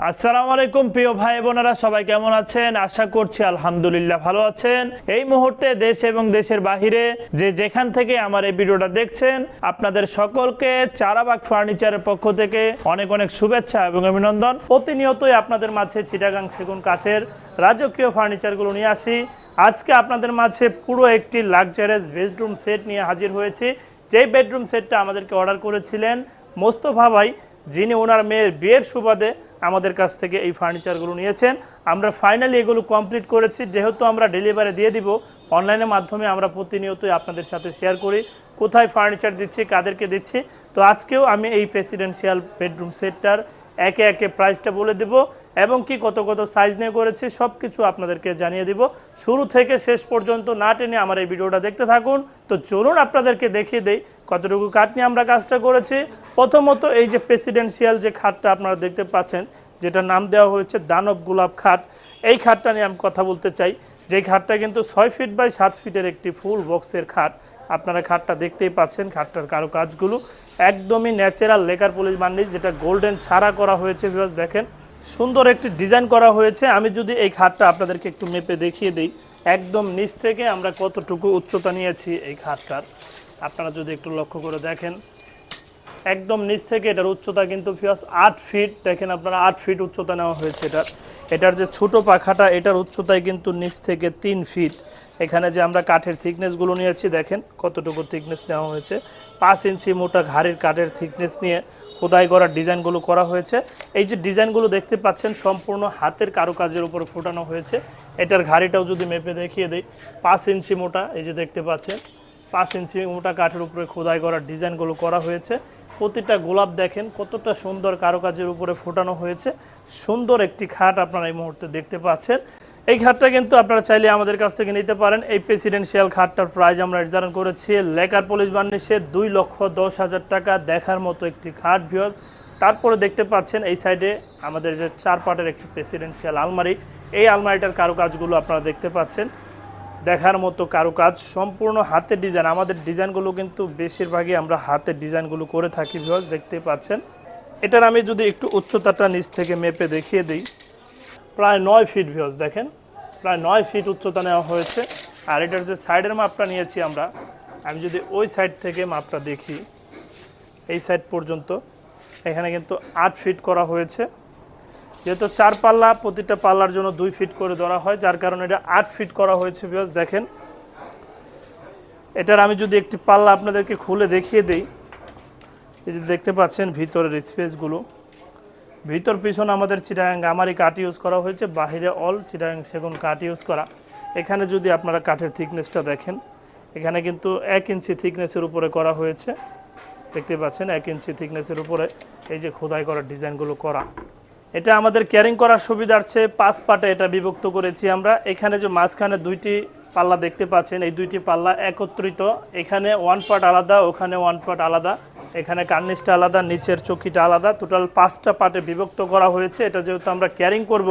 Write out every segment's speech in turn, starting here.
আসসালামু আলাইকুম প্রিয় ভাই বোনেরা, সবাই কেমন আছেন? আশা করছি আলহামদুলিল্লাহ ভালো আছেন। এই মুহূর্তে দেশ এবং দেশের বাহিরে যে যেখান থেকে আমার এই ভিডিওটা দেখছেন, আপনাদের সকলকে চারাবাগ ফার্নিচারের পক্ষ থেকে অনেক অনেক শুভেচ্ছা এবং অভিনন্দন। প্রতিনিয়তই আপনাদের মাঝে চিটাগাং সেগুন কাঠের রাজকীয় ফার্নিচারগুলো নিয়ে আসি। আজকে আপনাদের মাঝে পুরো একটি লাক্সারিয়াস বেডরুম সেট নিয়ে হাজির হয়েছি। যেই বেডরুম সেটটা আমাদেরকে অর্ডার করেছিলেন মোস্তফা ভাই, যিনি ওনার মেয়ের বিয়ের সুবাদে আমাদের কাছ থেকে এই ফার্নিচারগুলো নিয়েছেন। আমরা ফাইনালি এগুলো কমপ্লিট করেছি। যেহেতু আমরা ডেলিভারি দিয়ে দিব, অনলাইনের মাধ্যমে আমরা প্রতিনিয়তই আপনাদের সাথে শেয়ার করি কোথায় ফার্নিচার দিচ্ছি, কাদেরকে দিচ্ছি। তো আজকেও আমি এই প্রেসিডেন্সিয়াল বেডরুম সেটটার একে একে প্রাইসটা বলে দিব এবং কি কত কত সাইজ নিয়ে করেছি সব কিছু আপনাদেরকে জানিয়ে দিব। শুরু থেকে শেষ পর্যন্ত না টেনে আমার এই ভিডিওটা দেখতে থাকুন। তো চলুন আপনাদেরকে দেখিয়ে দেই কতটুকু কাঠ নিয়ে আমরা কাজটা করেছি। প্রথমত এই যে প্রেসিডেন্সিয়াল যে খাটটা আপনারা দেখতে পাচ্ছেন, যেটা নাম দেওয়া হয়েছে দানব গোলাপ খাট, এই খাটটা নিয়ে আমি কথা বলতে চাই। যেই খাটটা কিন্তু 6 ফিট বাই 7 ফিটের একটি ফুল বক্সের খাট। আপনারা খাটটা দেখতেই পাচ্ছেন, খাটটার কারুকাজগুলো একদমই ন্যাচারাল লেকার পলিশ বার্নিশ, যেটা গোল্ডেন ছাড়া করা হয়েছে। ভিউয়ার্স দেখেন, সুন্দর একটি ডিজাইন করা হয়েছে। আমি যদি এই খাটটা আপনাদেরকে একটু মেপে দেখিয়ে দিই, একদম নিচ থেকে আমরা কতটুকু উচ্চতা নিয়েছি এই খাটটার, আপনারা যদি একটু লক্ষ্য করে দেখেন, একদম নিচ থেকে এটার উচ্চতা কিন্তু ভিউয়ার্স 8 ফিট। দেখেন আপনারা 8 ফিট উচ্চতা নেওয়া হয়েছে এটার যে ছোট পাখাটা, এটার উচ্চতায় কিন্তু নিচ থেকে 3 ফিট। এখানে যে আমরা কাঠের থিকনেসগুলো নিয়েছি, দেখেন কতটুকু থিকনেস নেওয়া হয়েছে। 5 ইঞ্চি মোটা ঘাড়ির কাঠের থিকনেস নিয়ে খোদাই করার ডিজাইনগুলো করা হয়েছে। এই যে ডিজাইনগুলো দেখতে পাচ্ছেন সম্পূর্ণ হাতের কারুকাজের উপর ফোটানো হয়েছে। এটার ঘাড়িটাও যদি মেপে দেখিয়ে দেই, 5 ইঞ্চি মোটা, এই যে দেখতে পাচ্ছেন 5 ইঞ্চি মোটা কাঠের উপরে খোদাই করার ডিজাইনগুলো করা হয়েছে। প্রতিটা গোলাপ দেখেন কতটা সুন্দর কারুকাজের উপরে ফোটানো হয়েছে। সুন্দর একটি খাট আপনারা এই মুহূর্তে দেখতে পাচ্ছেন। এই খাটটা কিন্তু আপনারা চাইলে আমাদের কাছ থেকে নিতে পারেন। এই প্রেসিডেন্সিয়াল খাটটার প্রাইস আমরা নির্ধারণ করেছি লেকার পলিশ বার্নিশে 2,10,000 টাকা। দেখার মতো একটি খাট ভিউয়ার্স। তারপরে দেখতে পাচ্ছেন এই সাইডে আমাদের যে 4 পাটের একটি প্রেসিডেন্সিয়াল আলমারি, এই আলমারিটার কারুকাজগুলো আপনারা দেখতে পাচ্ছেন। দেখার মতো কারুকাজ, সম্পূর্ণ হাতের ডিজাইন। আমাদের ডিজাইনগুলো কিন্তু বেশিরভাগই আমরা হাতের ডিজাইনগুলো করে থাকি ভিউয়ার্স, দেখতে পাচ্ছেন। এটার আমি যদি একটু উচ্চতাটা নিচ থেকে মেপে দেখিয়ে দিই, প্রায় 9 ফিট ভিউয়ার্স দেখেন, প্রায় 9 ফিট উচ্চতা নেওয়া হয়েছে। আর এটার যে সাইডের মাপটা নিয়েছি আমরা, আমি যদি ওই সাইড থেকে মাপটা দেখি, এই সাইড পর্যন্ত এখানে কিন্তু 8 ফিট করা হয়েছে। যেহেতু 4 পাল্লা, প্রতিটা পাল্লার জন্য 2 ফিট করে ধরা হয়, যার কারণে এটা 8 ফিট করা হয়েছে ভিউয়ার্স দেখেন। এটার আমি যদি একটি পাল্লা আপনাদেরকে খুলে দেখিয়ে দিই, এই যে দেখতে পাচ্ছেন ভিতরের স্পেসগুলো, ভিতর পিছনে আমাদের চিটাগাং গামারি কাঠ ইউজ করা হয়েছে, বাহিরে অল চিটাগাং সেগুন কাঠ ইউজ করা। এখানে যদি আপনারা কাঠের থিকনেসটা দেখেন, এখানে কিন্তু 1 ইঞ্চি থিকনেসের উপরে করা হয়েছে। দেখতে পাচ্ছেন 1 ইঞ্চি থিকনেসের উপরে এই যে খোদাই করার ডিজাইনগুলো করা। এটা আমাদের ক্যারিং করার সুবিধার্থে 5 পার্টে এটা বিভক্ত করেছি আমরা। এখানে যে মাঝখানে 2টি পাল্লা দেখতে পাচ্ছেন, এই 2টি পাল্লা একত্রিত। এখানে 1 পার্ট আলাদা, ওখানে 1 পার্ট আলাদা, এখানে কার্নিশটা আলাদা, নিচের চকিটা আলাদা। টোটাল 5টা পার্টে বিভক্ত করা হয়েছে। এটা যেহেতু আমরা ক্যারিং করব,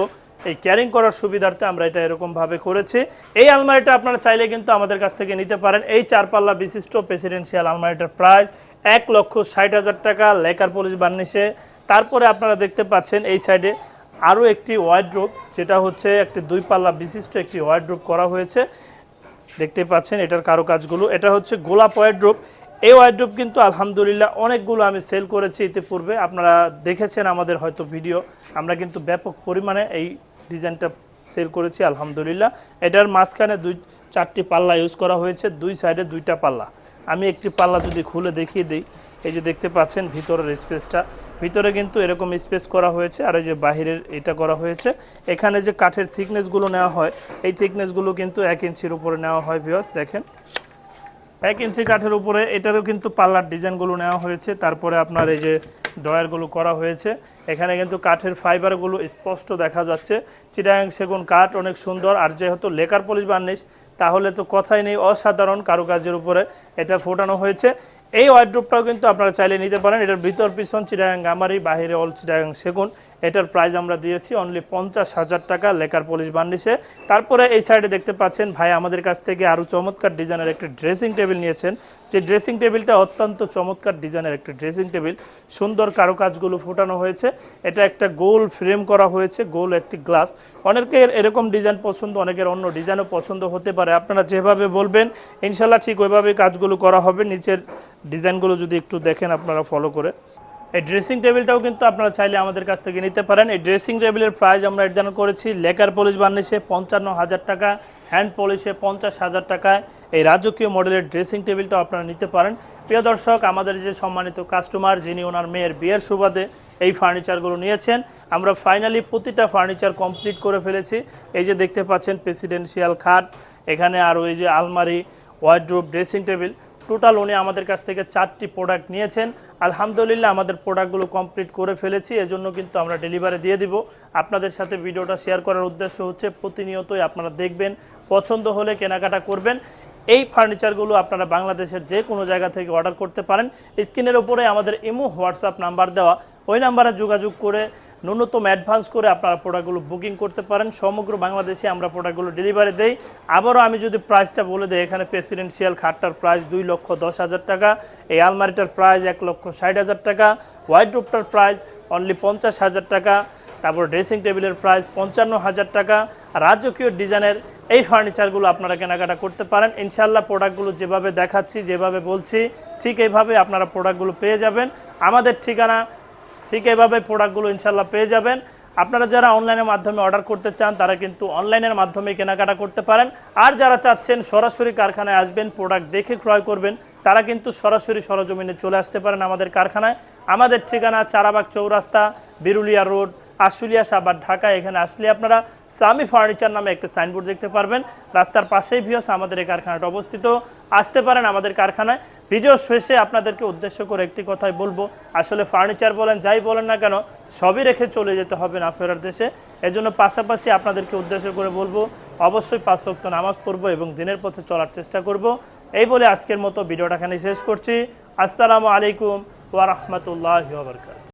এই ক্যারিং করার সুবিধার্থে আমরা এটা এরকমভাবে করেছি। এই আলমারিটা আপনারা চাইলে কিন্তু আমাদের কাছ থেকে নিতে পারেন। এই 4 পাল্লা বিশিষ্ট প্রেসিডেন্সিয়াল আলমারিটার প্রাইস 1,60,000 টাকা লেকার পলিশ বার্নিশে। তারপরে আপনারা দেখতে পাচ্ছেন এই সাইডে আরও একটি ওয়ার্ড্রোব, যেটা হচ্ছে একটি 2 পাল্লা বিশিষ্ট একটি ওয়ার্ড্রোব করা হয়েছে। দেখতে পাচ্ছেন এটার কারুকাজগুলো, এটা হচ্ছে গোলাপ ওয়ার্ড্রোব। এই ওয়ার্ড্রোব কিন্তু আলহামদুলিল্লাহ অনেকগুলো আমি সেল করেছি ইতিপূর্বে, আপনারা দেখেছেন আমাদের হয়তো ভিডিও। আমরা কিন্তু ব্যাপক পরিমাণে এই ডিজাইনটা সেল করেছি আলহামদুলিল্লাহ। এটার মাঝখানে 4টি পাল্লা ইউজ করা হয়েছে, 2 সাইডে 2টা পাল্লা। আমি একটি পাল্লা যদি খুলে দেখিয়ে দিই, এই যে দেখতে পাচ্ছেন ভিতরের স্পেসটা, ভিতরে কিন্তু এরকম স্পেস করা হয়েছে। আর এই যে বাহিরের এটা করা হয়েছে। এখানে যে কাঠের থিকনেসগুলো নেওয়া হয়, এই থিকনেসগুলো কিন্তু 1 ইঞ্চির উপরে নেওয়া হয় ভিউয়ার্স দেখেন। 1 ইঞ্চি কাঠের উপরে এটারও কিন্তু পাল্লার ডিজাইনগুলো নেওয়া হয়েছে। তারপরে আপনার এই যে ডয়ারগুলো করা হয়েছে, এখানে কিন্তু কাঠের ফাইবারগুলো স্পষ্ট দেখা যাচ্ছে। চিটাগাং সেগুন কাঠ অনেক সুন্দর। আর যেহেতু লেকার পলিশ বার্নিশ, তাহলে তো কথাই নেই, অসাধারণ কারুকাজের উপরে এটা ফোটানো হয়েছে। এই ওয়ার্ড্রোবটাও কিন্তু আপনারা চাইলে নিতে পারেন। এটার ভিতর পিছন চিটাগাং গামারি, বাহিরে অল চিটাগাং সেগুন। এটার প্রাইস আমরা দিয়েছি অনলি 50,000 টাকা লেকার পলিশ বার্নিশে। তারপরে এই সাইডে দেখতে পাচ্ছেন ভাই আমাদের কাছ থেকে আরও চমৎকার ডিজাইনের একটি ড্রেসিং টেবিল নিয়েছেন। যে ড্রেসিং টেবিলটা অত্যন্ত চমৎকার ডিজাইনের একটি ড্রেসিং টেবিল, সুন্দর কারুকাজগুলো ফোটানো হয়েছে। এটা একটা গোল ফ্রেম করা হয়েছে, গোল একটি গ্লাস। অনেকের এরকম ডিজাইন পছন্দ, অনেকের অন্য ডিজাইনও পছন্দ হতে পারে। আপনারা যেভাবে বলবেন ইনশাল্লাহ ঠিক ওইভাবেই কাজগুলো করা হবে। নিচের ডিজাইনগুলো যদি একটু দেখেন আপনারা ফলো করে। এই ড্রেসিং টেবিলটাও কিন্তু আপনারা চাইলে আমাদের কাছ থেকে নিতে পারেন। এই ড্রেসিং টেবিলের প্রাইস আমরা নির্ধারণ করেছি লেকার পলিশ বার্নিশে 55,000 টাকা, হ্যান্ড পলিশে 50,000 টাকায় এই রাজকীয় মডেলের ড্রেসিং টেবিলটাও আপনারা নিতে পারেন। প্রিয় দর্শক, আমাদের যে সম্মানিত কাস্টমার যিনি ওনার মেয়ের বিয়ের সুবাদে এই ফার্নিচারগুলো নিয়েছেন, আমরা ফাইনালি প্রতিটা ফার্নিচার কমপ্লিট করে ফেলেছি। এই যে দেখতে পাচ্ছেন প্রেসিডেন্সিয়াল খাট, এখানে আরও এই যে আলমারি, ওয়ার্ড্রোব, ড্রেসিং টেবিল, টোটাল উনি আমাদের কাছ থেকে 4টি প্রোডাক্ট নিয়েছেন। আলহামদুলিল্লাহ আমাদের প্রোডাক্টগুলো কমপ্লিট করে ফেলেছি, এজন্য কিন্তু আমরা ডেলিভারি দিয়ে দিব। আপনাদের সাথে ভিডিওটা শেয়ার করার উদ্দেশ্য হচ্ছে প্রতিনিয়তই আপনারা দেখবেন, পছন্দ হলে কেনাকাটা করবেন। এই ফার্নিচারগুলো আপনারা বাংলাদেশের যে কোনো জায়গা থেকে অর্ডার করতে পারেন। স্ক্রিনের ওপরে আমাদের ইমো হোয়াটসঅ্যাপ নাম্বার দেওয়া, ওই নাম্বারে যোগাযোগ করে ন্যূনতম অ্যাডভান্স করে আপনারা প্রোডাক্টগুলো বুকিং করতে পারেন। সমগ্র বাংলাদেশে আমরা প্রোডাক্টগুলো ডেলিভারি দেই। আবারও আমি যদি প্রাইসটা বলে দিই, এখানে প্রেসিডেন্সিয়াল খাটটার প্রাইস 2,10,000 টাকা, এই আলমারিটার প্রাইস 1,60,000 টাকা, ওয়াইড্রোবটার প্রাইস অনলি 50,000 টাকা, তারপর ড্রেসিং টেবিলের প্রাইস 55,000 টাকা। রাজকীয় ডিজাইনের এই ফার্নিচারগুলো আপনারা কেনাকাটা করতে পারেন। ইনশাল্লাহ প্রোডাক্টগুলো যেভাবে দেখাচ্ছি, যেভাবে বলছি, ঠিক এইভাবে আপনারা প্রোডাক্টগুলো পেয়ে যাবেন। আমাদের ঠিকানা ঠিক এইভাবে প্রোডাক্টগুলো ইনশাল্লাহ পেয়ে যাবেন। আপনারা যারা অনলাইনের মাধ্যমে অর্ডার করতে চান তারা কিন্তু অনলাইনের মাধ্যমে কেনাকাটা করতে পারেন। আর যারা চাচ্ছেন সরাসরি কারখানায় আসবেন, প্রোডাক্ট দেখে ক্রয় করবেন, তারা কিন্তু সরাসরি সরজমিনে চলে আসতে পারেন আমাদের কারখানায়। আমাদের ঠিকানা চারাবাগ চৌরাস্তা, বিরুলিয়া রোড, আশুলিয়া সাভার, ঢাকা। এখানে আসলে আপনারা সামি ফার্নিচার নামে একটা সাইনবোর্ড দেখতে পারবেন। রাস্তার পাশেই ভিউয়ার্স আমাদের এই কারখানাটা অবস্থিত। আসতে পারেন আমাদের কারখানায়। ভিডিও শেষে আপনাদেরকে উদ্দেশ্য করে একটি কথাই বলবো, আসলে ফার্নিচার বলেন যাই বলেন না কেন সবই রেখে চলে যেতে হবে না ফেরার দেশে। এজন্য পাশাপাশি আপনাদেরকে উদ্দেশ্য করে বলবো অবশ্যই 5 ওয়াক্ত নামাজ পড়বো এবং দিনের পথে চলার চেষ্টা করব। এই বলে আজকের মতো ভিডিওটা এখানে শেষ করছি। আসসালামু আলাইকুম ওয়া রাহমাতুল্লাহি ওয়া বারাকাতুহু।